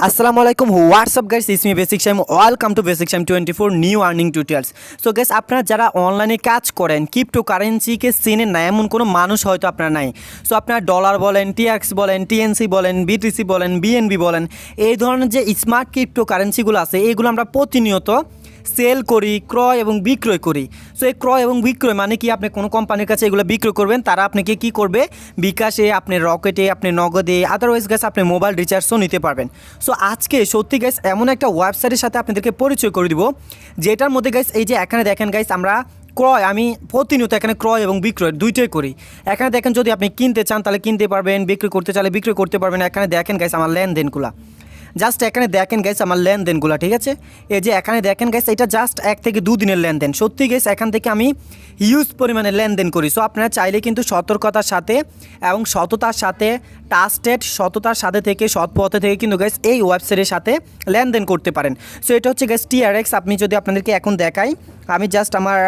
আসসালামু আলাইকুম WhatsApp guys it's me basic time welcome to basic time 24 new earning tutorials. So guys আপনারা যারা অনলাইনে কাজ করেন ক্রিপ্টোকারেন্সিকে চেনেন না এমন কোনো মানুষ হয়তো আপনারা নাই। সো আপনারা ডলার বলেন, টিএক্স বলেন, টিএনসি বলেন, বিটিসি বলেন, বিএনবি বলেন, এই ধরনের যে স্মার্ট ক্রিপ্টোকারেন্সিগুলো আছে এইগুলো আমরা প্রতিনিয়ত সেল করি, ক্রয় এবং বিক্রয় করি। সো এই ক্রয় এবং বিক্রয় মানে কি, আপনি কোনো কোম্পানির কাছে এগুলো বিক্রয় করবেন, তারা আপনাকে কি করবে, বিকাশে, আপনি রকেটে, আপনি নগদে, আদারওয়াইজ গ্যাস আপনি মোবাইল রিচার্জও নিতে পারবেন। সো আজকে সত্যি গ্যাস এমন একটা ওয়েবসাইটের সাথে আপনাদেরকে পরিচয় করে দিব, যেটার মধ্যে গ্যাস এই যে এখানে দেখেন গাইস, আমরা আমি প্রতিনিয়ত এখানে ক্রয় এবং বিক্রয় দুইটাই করি। এখানে দেখেন যদি আপনি কিনতে চান তাহলে কিনতে পারবেন, বিক্রি করতে চাইলে বিক্রি করতে পারবেন। এখানে দেখেন গাইস আমার লেনদেনগুলো, জাস্ট এখানে দেখেন গাইস আমার লেনদেনগুলো, ঠিক আছে। এই যে এখানে দেখেন গাইস, এটা জাস্ট 1 থেকে 2 দিনের লেনদেন। সত্যি গাইস এখান থেকে আমি হিউজ পরিমাণে লেনদেন করি। সো আপনারা চাইলে কিন্তু সতর্কতার সাথে এবং সততার সাথে, ট্রাস্টেড সততার সাথে থেকে, সৎ পথে থেকে কিন্তু গাইস এই ওয়েবসাইটের সাথে লেনদেন করতে পারেন। সো এটা হচ্ছে গাইস টিআরএক্স। আপনি যদি আপনাদেরকে এখন দেখাই, আমি জাস্ট আমার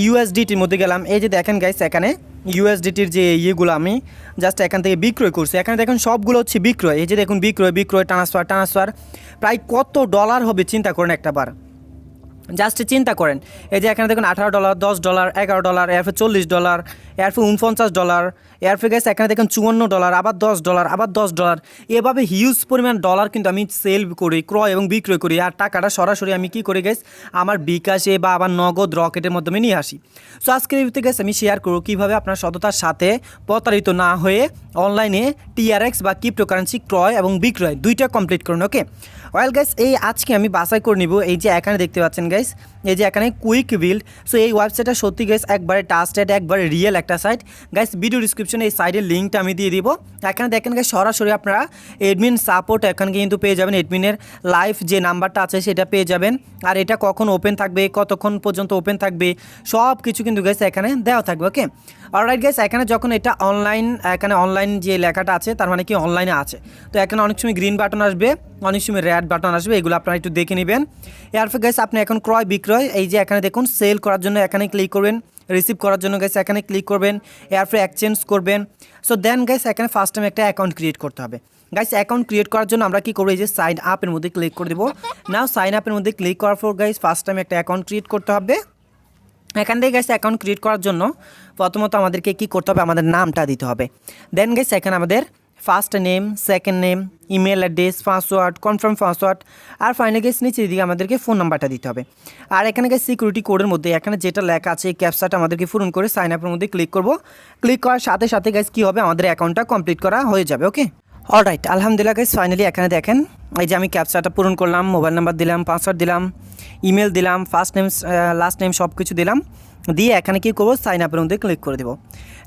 ইউএসডিটির মধ্যে গেলাম। এই যে দেখেন গাইস এখানে ইউএসডিটির যে ইয়েগুলো আমি জাস্ট এখান থেকে বিক্রয় করছি। এখানে দেখুন সবগুলো হচ্ছে বিক্রয়। এই যে দেখুন বিক্রয় ট্রান্সফার প্রায় কত ডলার হবে চিন্তা করেন একটা বার, জাস্ট চিন্তা করেন। এই যে এখানে দেখুন $18, $10, $11, এরপর $40, এরপর $49, এরপর গেছে এখানে দেখুন $54, আবার $10, আবার $10, এভাবে হিউজ পরিমাণ ডলার কিন্তু আমি সেল করি, ক্রয় এবং বিক্রয় করি। আর টাকাটা সরাসরি আমি কী করি গেছ, আমার বিকাশে বা আবার নগদ রকেটের মাধ্যমে নিয়ে আসি। সো আজকের ভিডিওতে গেছে আমি শেয়ার করব কীভাবে আপনার সততার সাথে প্রতারিত না হয়ে অনলাইনে টিআরএক্স বা ক্রিপ্টোকারেন্সি ক্রয় এবং বিক্রয় দুইটা কমপ্লিট করুন। ওকে ওয়েল গাইস, এই আজকে আমি বাছাই করে নিব। এই যে এখানে দেখতে পাচ্ছেন গাইস, এই যে এখানে কুইক বিল্ড। সো এই ওয়েবসাইটটা সত্যি গাইস একবারে ট্রাস্টেড, একবারে রিয়েল একটা সাইট। গাইস ভিডিও ডিসক্রিপশনে এই সাইটের লিঙ্কটা আমি দিয়ে দিব। এখানে দেখেন গাইস সরাসরি আপনারা এডমিন সাপোর্ট এখানে কিন্তু পেয়ে যাবেন, এডমিনের লাইভ যে নাম্বারটা আছে সেটা পেয়ে যাবেন। আর এটা কখন ওপেন থাকবে, কতক্ষণ পর্যন্ত ওপেন থাকবে, সব কিছু কিন্তু গাইস এখানে দেওয়া থাকবে। ওকে অলরাইট গাইস, এখানে যখন এটা অনলাইন, এখানে অনলাইন যে লেখাটা আছে তার মানে কি অনলাইনে আছে। তো এখানে অনেক সময় গ্রিন বাটন আসবে, অনেক সময় রেড বাটন আসবে, এগুলো আপনারা একটু দেখে নেবেন। এরপর গাইস আপনি এখন ক্রয় বিক্রয়, এই যে এখানে দেখুন সেল করার জন্য এখানে ক্লিক করবেন, রিসিভ করার জন্য গাইস এখানে ক্লিক করবেন, এরপর এক্সচেঞ্জ করবেন। সো দেন গাইস এখানে ফার্স্ট টাইম একটা অ্যাকাউন্ট ক্রিয়েট করতে হবে। গাইস অ্যাকাউন্ট ক্রিয়েট করার জন্য আমরা কি করবো, এই যে সাইন আপের মধ্যে ক্লিক করে দেবো। নাও সাইন আপের মধ্যে ক্লিক করার পর গাইস ফার্স্ট টাইম একটা অ্যাকাউন্ট ক্রিয়েট করতে হবে। এখান থেকে গাইস অ্যাকাউন্ট ক্রিয়েট করার জন্য প্রথমত আমাদেরকে কি করতে হবে, আমাদের নামটা দিতে হবে। দেন গাইস এখানে আমাদের first name, second name, email address, password, confirm password, আর ফাইনালি গাইস নিচের দিকে আমাদেরকে ফোন নাম্বারটা দিতে হবে। আর এখানে গাইস সিকিউরিটি কোডের মধ্যে এখানে যেটা লেখা আছে এই ক্যাপচাটা আমাদেরকে পূরণ করে সাইন আপের মধ্যে ক্লিক করব। ক্লিক করার সাথে সাথে গাইস কী হবে, আমাদের অ্যাকাউন্টটা কমপ্লিট করা হয়ে যাবে। ওকে অলরাইট, আলহামদুলিল্লাহ গাইস ফাইনালি এখানে দেখেন এই যে আমি ক্যাপচাটা পূরণ করলাম, মোবাইল নাম্বার দিলাম, পাসওয়ার্ড দিলাম, ইমেল দিলাম, ফার্স্ট নেম লাস্ট নেম সব কিছু দিলাম, দিয়ে এখানে কী করবো, সাইন আপের মধ্যে ক্লিক করে দেবো।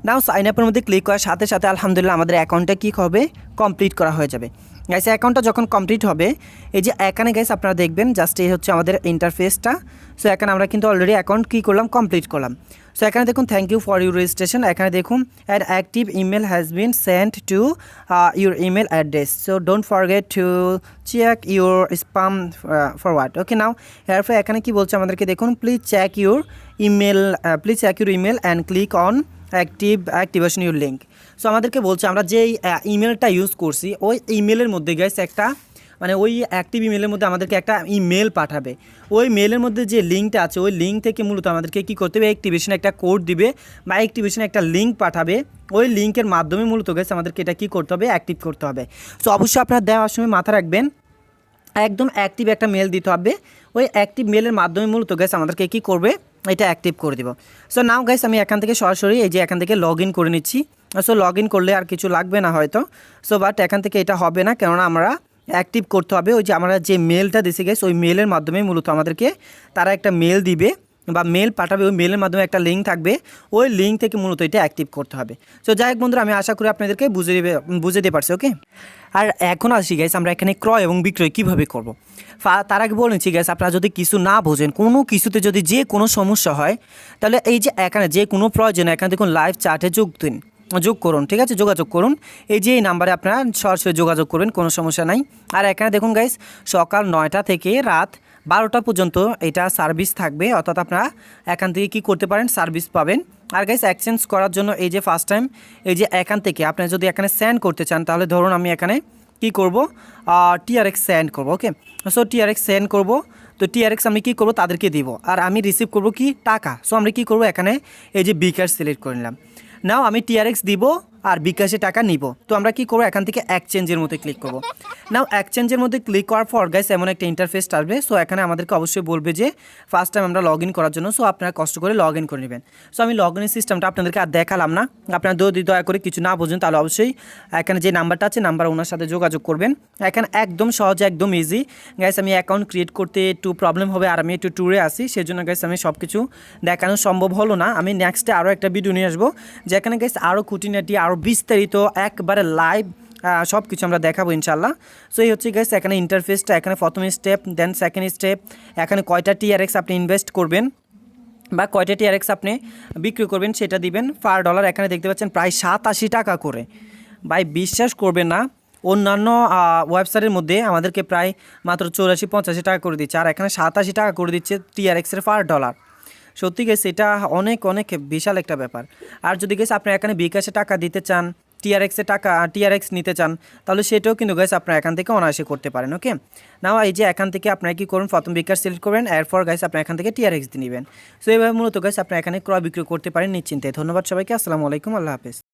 নাও সাইন আপের মধ্যে ক্লিক করার সাথে সাথে আলহামদুলিল্লাহ আমাদের অ্যাকাউন্টটা কী হবে, কমপ্লিট করা হয়ে যাবে। গাইস অ্যাকাউন্টটা যখন কমপ্লিট হবে, এই যে এখানে গাইস আপনারা দেখবেন জাস্ট এই হচ্ছে আমাদের ইন্টারফেসটা। সো এখানে আমরা কিন্তু অলরেডি অ্যাকাউন্ট কী করলাম, কমপ্লিট করলাম। সো এখানে দেখুন thank you for your registration, এখানে দেখুন an active email has been sent to your email address, so don't forget to check your spam forward. Okay now এরপর এখানে কি বলছে আমাদেরকে দেখুন, please check your email and click on activation your link. So আমাদেরকে বলছে আমরা যেই ইমেলটা ইউজ করছি ওই ইমেলের মধ্যে গাইস একটা, মানে ওই অ্যাক্টিভ ইমেলের মধ্যে আমাদেরকে একটা ইমেল পাঠাবে। ওই মেলের মধ্যে যে লিঙ্কটা আছে ওই লিঙ্ক থেকে মূলত আমাদেরকে কী করতে হবে, অ্যাক্টিভেশন একটা কোড দিবে বা অ্যাক্টিভেশন একটা লিঙ্ক পাঠাবে। ওই লিঙ্কের মাধ্যমে মূলত গাইস আমাদেরকে এটা কী করতে হবে, অ্যাক্টিভ করতে হবে। সো অবশ্যই আপনারা দেওয়ার সময় মাথা রাখবেন একদম অ্যাক্টিভ একটা মেল দিতে হবে। ওই অ্যাক্টিভ মেলের মাধ্যমে মূলত গাইস আমাদেরকে কী করবে, এটা অ্যাক্টিভ করে দেবো। সো নাও গাইস আমি এখান থেকে সরাসরি এই যে এখান থেকে লগ ইন করে নিচ্ছি। সো লগ ইন করলে আর কিছু লাগবে না হয়তো। সো বাট এখান থেকে এটা হবে না, কেননা আমরা অ্যাক্টিভ করতে হবে। ওই যে আমরা যে মেলটা দিছি গাইস ওই মেলের মাধ্যমে মূলত আমাদেরকে তারা একটা মেল দিবে বা মেল পাঠাবে, ওই মেলের মাধ্যমে একটা লিঙ্ক থাকবে, ওই লিঙ্ক থেকে মূলত এটা অ্যাক্টিভ করতে হবে। সো যাই হোক বন্ধুরা, আমি আশা করি আপনাদেরকে বুঝে দিতে পারছি। ওকে আর এখন আসি গাইস আমরা এখানে ক্রয় এবং বিক্রয় কীভাবে করব। তার আগে বলেছি গাইস, আপনারা যদি কিছু না বোঝেন, কোনো কিছুতে যদি যে কোনো সমস্যা হয়, তাহলে এই যে এখানে যে কোনো প্রয়োজনে এখানে দেখুন লাইভ চ্যাটে যোগ করুন, ঠিক আছে, যোগাযোগ করুন। এই যে এই নাম্বারে আপনারা সরাসরি যোগাযোগ করবেন, কোনো সমস্যা নাই। আর এখানে দেখুন গাইস সকাল 9টা থেকে রাত 12টা পর্যন্ত এটা সার্ভিস থাকবে, অর্থাৎ আপনারা এখান থেকে কী করতে পারেন, সার্ভিস পাবেন। আর গাইস এক্সচেঞ্জ করার জন্য এই যে ফার্স্ট টাইম এই যে এখান থেকে আপনি যদি এখানে সেন্ড করতে চান, তাহলে ধরুন আমি এখানে কি করব, টিআরএক্স সেন্ড করব। ওকে, সো টিআরএক্স সেন্ড করব। তো টিআরএক্স আমি কী করবো তাদেরকে দিব, আর আমি রিসিভ করব কি টাকা। সো আমরা কী করবো এখানে এই যে বিকাশ সিলেক্ট করে নিলাম। নাও আমি টিআরএক্স দিব আর বিকাশে টাকা নিব। তো আমরা কি করবো এখান থেকে এক্সচেঞ্জের মধ্যে ক্লিক করব। নাও এক্সচেঞ্জের মধ্যে ক্লিক করার পর গাইস এমন একটা ইন্টারফেস আসবে। সো এখানে আমাদেরকে অবশ্যই বলবে যে ফার্স্ট টাইম আমরা লগ ইন করার জন্য। সো আপনারা কষ্ট করে লগ ইন করে নেবেন। সো আমি লগ ইনের সিস্টেমটা আপনাদেরকে আর দেখালাম না। আপনারা যদি দয়া করে কিছু না বুঝেন তাহলে অবশ্যই এখানে যে নাম্বারটা আছে নাম্বার ওনার সাথে যোগাযোগ করবেন। এখানে একদম সহজে একদম ইজি গাইস। আমি অ্যাকাউন্ট ক্রিয়েট করতে একটু প্রবলেম হবে আর আমি একটু ট্যুরে আসি, সেজন্য গাইস আমি সব কিছু দেখানো সম্ভব হলো না। আমি নেক্সটে আরও একটা ভিডিও নিয়ে আসবো যেখানে গাইস আরও খুঁটিনাটি আরও বিস্তারিত একবারে লাইভ সব কিছু আমরা দেখাবো ইনশাল্লাহ। সো এই হচ্ছে গাইস এখানে ইন্টারফেসটা। এখানে প্রথম স্টেপ, দেন সেকেন্ড স্টেপ, এখানে কয়টা টিআরএক্স আপনি ইনভেস্ট করবেন বা কয়টা টিআরএক্স আপনি বিক্রি করবেন সেটা দিবেন পার ডলার। এখানে দেখতে পাচ্ছেন প্রায় 87 টাকা করে। ভাই বিশ্বাস করবেন না, অন্যান্য ওয়েবসাইটের মধ্যে আমাদেরকে প্রায় মাত্র 84-85 টাকা করে দিচ্ছে, আর এখানে 87 টাকা করে দিচ্ছে টিআরএক্সের পার ডলার। সত্যি গেছে এটা অনেক অনেক বিশাল একটা ব্যাপার। আর যদি গেছে আপনি এখানে বিকাশে টাকা দিতে চান, টিআরএক্স নিতে চান, তাহলে সেটাও কিন্তু গাইস আপনারা এখান থেকে অনায়াসে করতে পারেন। ওকে, নাও এই যে এখান থেকে আপনারা কী করুন, প্রথম বিকাশ সিলেক্ট করবেন, এরপর গাইস আপনি এখান থেকে টিআরএক্স দিয়ে নেবেন। সো এইভাবে মূলত গাইস আপনি এখানে ক্রয় বিক্রয় করতে পারেন নিশ্চিন্তে। ধন্যবাদ সবাইকে, আসসালামু আলাইকুম, আল্লাহ হাফেজ।